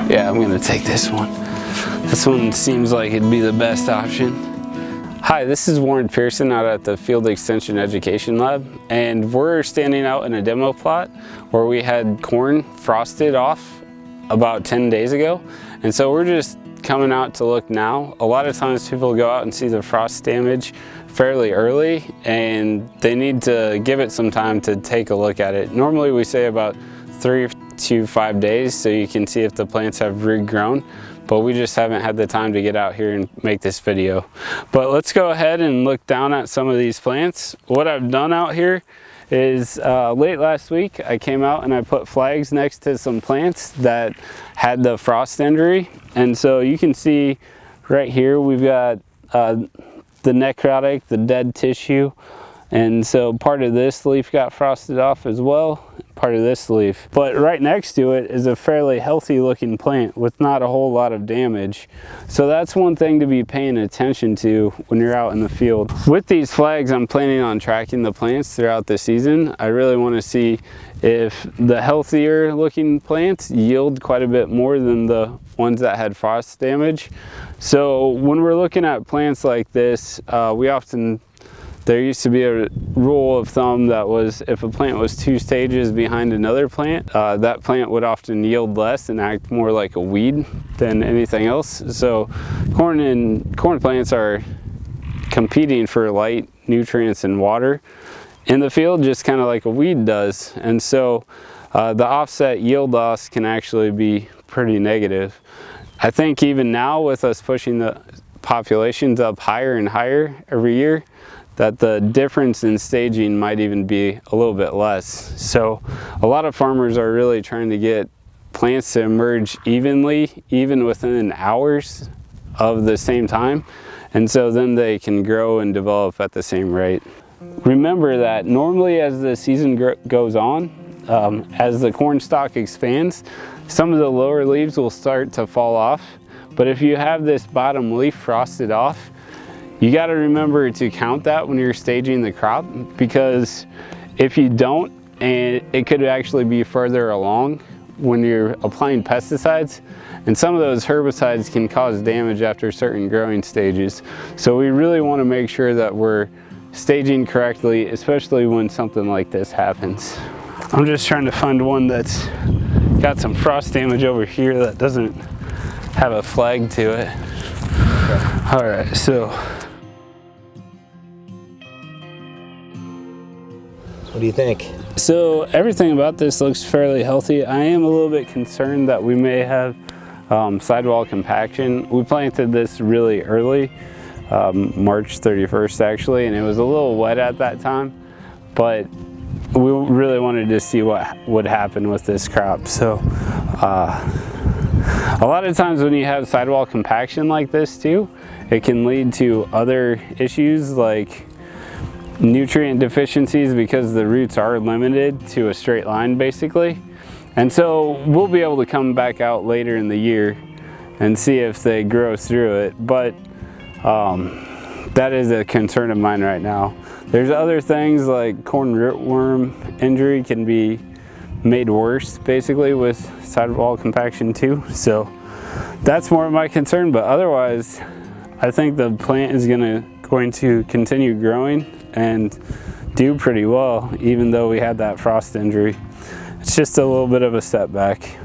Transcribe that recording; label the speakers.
Speaker 1: Yeah, I'm gonna take this one. This one seems like it'd be the best option. Hi, this is Warren Pearson out at the Field Extension Education Lab, and we're standing out in a demo plot where we had corn frosted off about 10 days ago. And so we're just coming out to look now. A lot of times people go out and see the frost damage fairly early, and they need to give it some time to take a look at it. Normally we say about 3 to 5 days so you can see if the plants have regrown, but we just haven't had the time to get out here and make this video. But let's go ahead and look down at some of these plants. What I've done out here is late last week I came out and I put flags next to some plants that had the frost injury, and so you can see right here we've got the necrotic, the dead tissue, and so part of this leaf got frosted off as well, part of this leaf. But right next to it is a fairly healthy looking plant with not a whole lot of damage. So that's one thing to be paying attention to when you're out in the field. With these flags, I'm planning on tracking the plants throughout the season. I really want to see if the healthier looking plants yield quite a bit more than the ones that had frost damage. So when we're looking at plants like this, there used to be a rule of thumb that was if a plant was 2 stages behind another plant, that plant would often yield less and act more like a weed than anything else. So corn plants are competing for light, nutrients, and water in the field, just kind of like a weed does. And so the offset yield loss can actually be pretty negative. I think even now with us pushing the populations up higher and higher every year, that the difference in staging might even be a little bit less. So a lot of farmers are really trying to get plants to emerge evenly, even within hours of the same time. And so then they can grow and develop at the same rate. Remember that normally as the season goes on, as the corn stalk expands, some of the lower leaves will start to fall off. But if you have this bottom leaf frosted off, you got to remember to count that when you're staging the crop, because if you don't, and it could actually be further along when you're applying pesticides, and some of those herbicides can cause damage after certain growing stages. So we really want to make sure that we're staging correctly, especially when something like this happens. I'm just trying to find one that's got some frost damage over here that doesn't have a flag to it. Okay. All right, so
Speaker 2: what do you think?
Speaker 1: So everything about this looks fairly healthy. I am a little bit concerned that we may have sidewall compaction. We planted this really early, March 31st actually, and it was a little wet at that time, but we really wanted to see what would happen with this crop. So a lot of times when you have sidewall compaction like this too, it can lead to other issues like nutrient deficiencies because the roots are limited to a straight line basically. And so we'll be able to come back out later in the year and see if they grow through it, but that is a concern of mine right now. There's other things like corn rootworm injury can be made worse basically with sidewall compaction too, so that's more of my concern. But otherwise I think the plant is going to continue growing and do pretty well, even though we had that frost injury. It's just a little bit of a setback.